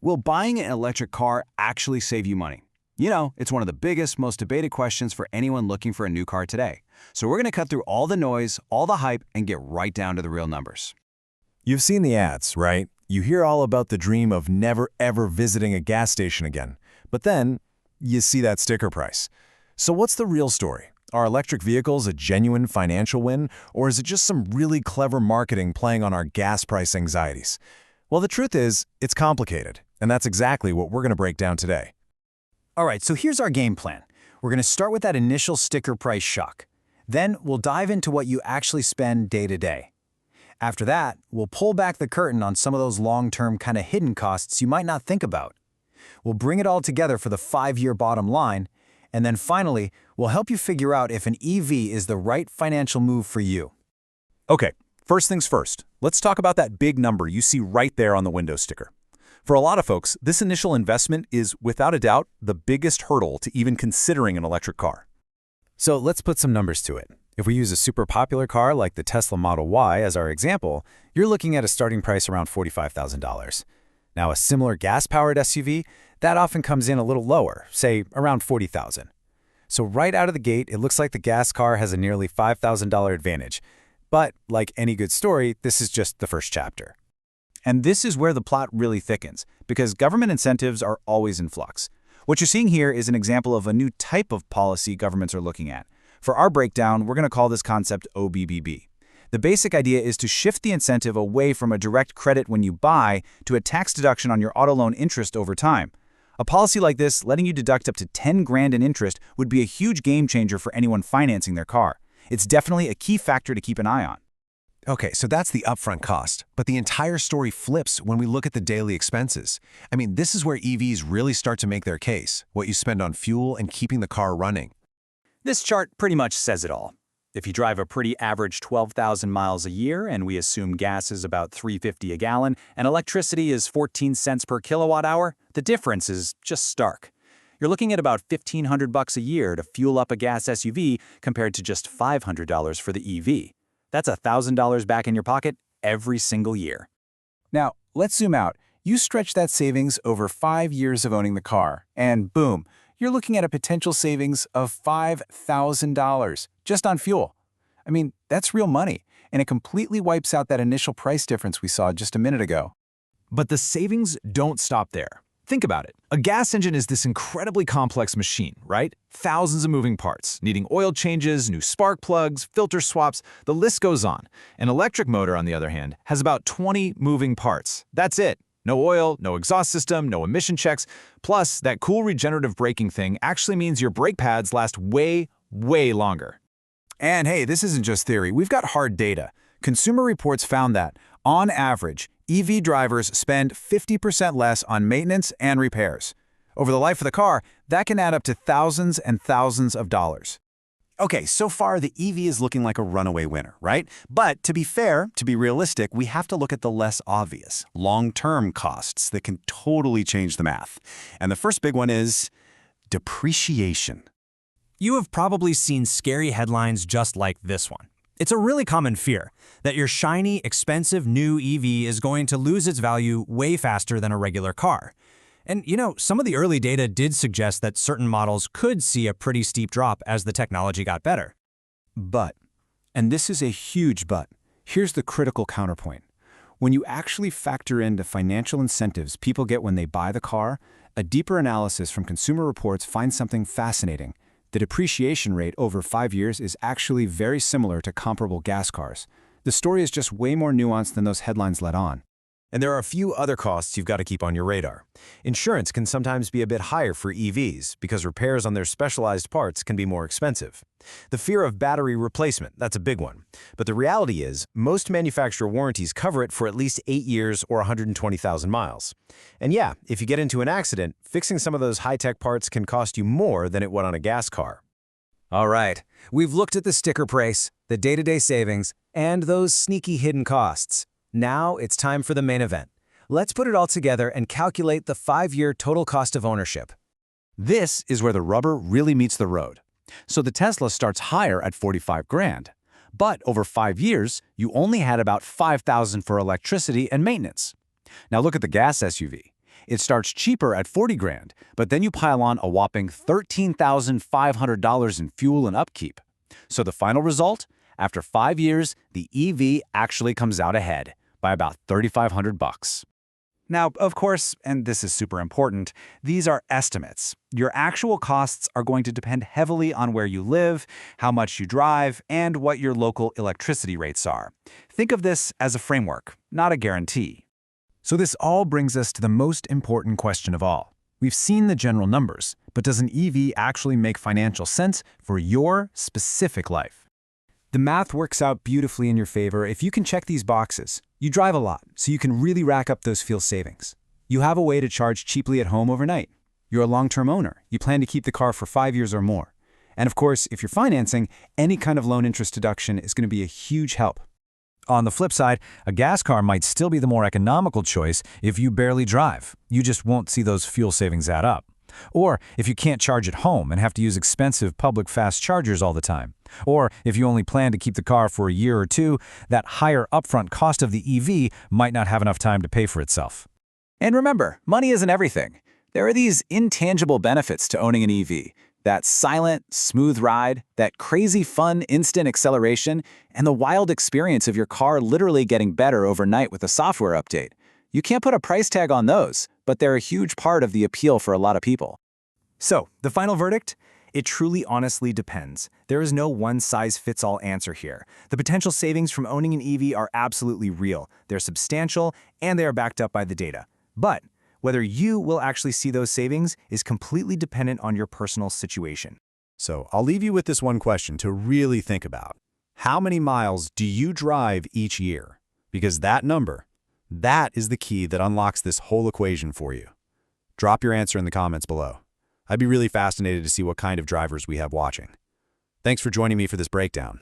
Will buying an electric car actually save you money? You know, it's one of the biggest, most debated questions for anyone looking for a new car today. So we're going to cut through all the noise, all the hype, and get right down to the real numbers. You've seen the ads, right? You hear all about the dream of never ever visiting a gas station again. But then, you see that sticker price. So what's the real story? Are electric vehicles a genuine financial win, or is it just some really clever marketing playing on our gas price anxieties? Well, the truth is, it's complicated, and that's exactly what we're going to break down today. All right, so here's our game plan. We're going to start with that initial sticker price shock. Then we'll dive into what you actually spend day to day. After that, we'll pull back the curtain on some of those long-term kind of hidden costs you might not think about. We'll bring it all together for the 5-year bottom line, and then finally, we'll help you figure out if an EV is the right financial move for you. Okay, first things first. Let's talk about that big number you see right there on the window sticker. For a lot of folks, this initial investment is, without a doubt, the biggest hurdle to even considering an electric car. So let's put some numbers to it. If we use a super popular car like the Tesla Model Y as our example, you're looking at a starting price around $45,000. Now, a similar gas-powered SUV, that often comes in a little lower, say around $40,000. So right out of the gate, it looks like the gas car has a nearly $5,000 advantage. But like any good story, this is just the first chapter. And this is where the plot really thickens, because government incentives are always in flux. What you're seeing here is an example of a new type of policy governments are looking at. For our breakdown, we're going to call this concept OBBB. The basic idea is to shift the incentive away from a direct credit when you buy to a tax deduction on your auto loan interest over time. A policy like this, letting you deduct up to 10 grand in interest, would be a huge game changer for anyone financing their car. It's definitely a key factor to keep an eye on. Okay, so that's the upfront cost, but the entire story flips when we look at the daily expenses. I mean, this is where EVs really start to make their case, what you spend on fuel and keeping the car running. This chart pretty much says it all. If you drive a pretty average 12,000 miles a year, and we assume gas is about $3.50 a gallon, and electricity is 14 cents per kilowatt hour, the difference is just stark. You're looking at about $1,500 a year to fuel up a gas SUV compared to just $500 for the EV. That's $1,000 back in your pocket every single year. Now, let's zoom out. You stretch that savings over 5 years of owning the car, and boom, you're looking at a potential savings of $5,000 just on fuel. I mean, that's real money, and it completely wipes out that initial price difference we saw just a minute ago. But the savings don't stop there. Think about it. A gas engine is this incredibly complex machine, right? Thousands of moving parts, needing oil changes, new spark plugs, filter swaps, the list goes on. An electric motor, on the other hand, has about 20 moving parts. That's it. No oil, no exhaust system, no emission checks. Plus, that cool regenerative braking thing actually means your brake pads last way, way longer. And hey, this isn't just theory. We've got hard data. Consumer Reports found that, on average, EV drivers spend 50% less on maintenance and repairs. Over the life of the car, that can add up to thousands and thousands of dollars. Okay, so far the EV is looking like a runaway winner, right? But to be fair, to be realistic, we have to look at the less obvious, long-term costs that can totally change the math. And the first big one is depreciation. You have probably seen scary headlines just like this one. It's a really common fear that your shiny, expensive new EV is going to lose its value way faster than a regular car. And you know, some of the early data did suggest that certain models could see a pretty steep drop as the technology got better. But, and this is a huge but, here's the critical counterpoint. When you actually factor in the financial incentives people get when they buy the car, a deeper analysis from Consumer Reports finds something fascinating. The depreciation rate over 5 years is actually very similar to comparable gas cars. The story is just way more nuanced than those headlines let on. And there are a few other costs you've got to keep on your radar. Insurance can sometimes be a bit higher for EVs because repairs on their specialized parts can be more expensive. The fear of battery replacement, that's a big one. But the reality is, most manufacturer warranties cover it for at least 8 years or 120,000 miles. And yeah, if you get into an accident, fixing some of those high-tech parts can cost you more than it would on a gas car. All right, we've looked at the sticker price, the day-to-day savings, and those sneaky hidden costs. Now it's time for the main event. Let's put it all together and calculate the 5-year total cost of ownership. This is where the rubber really meets the road. So the Tesla starts higher at 45 grand. But over 5 years, you only had about 5,000 for electricity and maintenance. Now look at the gas SUV. It starts cheaper at 40 grand, but then you pile on a whopping $13,500 in fuel and upkeep. So the final result? After 5 years, the EV actually comes out ahead by about $3,500. Now, of course, and this is super important, these are estimates. Your actual costs are going to depend heavily on where you live, how much you drive, and what your local electricity rates are. Think of this as a framework, not a guarantee. So this all brings us to the most important question of all. We've seen the general numbers, but does an EV actually make financial sense for your specific life? The math works out beautifully in your favor if you can check these boxes. You drive a lot, so you can really rack up those fuel savings. You have a way to charge cheaply at home overnight. You're a long-term owner. You plan to keep the car for 5 years or more. And of course, if you're financing, any kind of loan interest deduction is going to be a huge help. On the flip side, a gas car might still be the more economical choice if you barely drive. You just won't see those fuel savings add up. Or if you can't charge at home and have to use expensive public fast chargers all the time. Or if you only plan to keep the car for a year or two, that higher upfront cost of the EV might not have enough time to pay for itself. And remember, money isn't everything. There are these intangible benefits to owning an EV. That silent, smooth ride, that crazy fun instant acceleration, and the wild experience of your car literally getting better overnight with a software update. You can't put a price tag on those, but they're a huge part of the appeal for a lot of people. So, the final verdict? It truly honestly depends. There is no one-size-fits-all answer here. The potential savings from owning an EV are absolutely real. They're substantial, and they are backed up by the data. But whether you will actually see those savings is completely dependent on your personal situation. So I'll leave you with this one question to really think about. How many miles do you drive each year? Because that number, that is the key that unlocks this whole equation for you. Drop your answer in the comments below. I'd be really fascinated to see what kind of drivers we have watching. Thanks for joining me for this breakdown.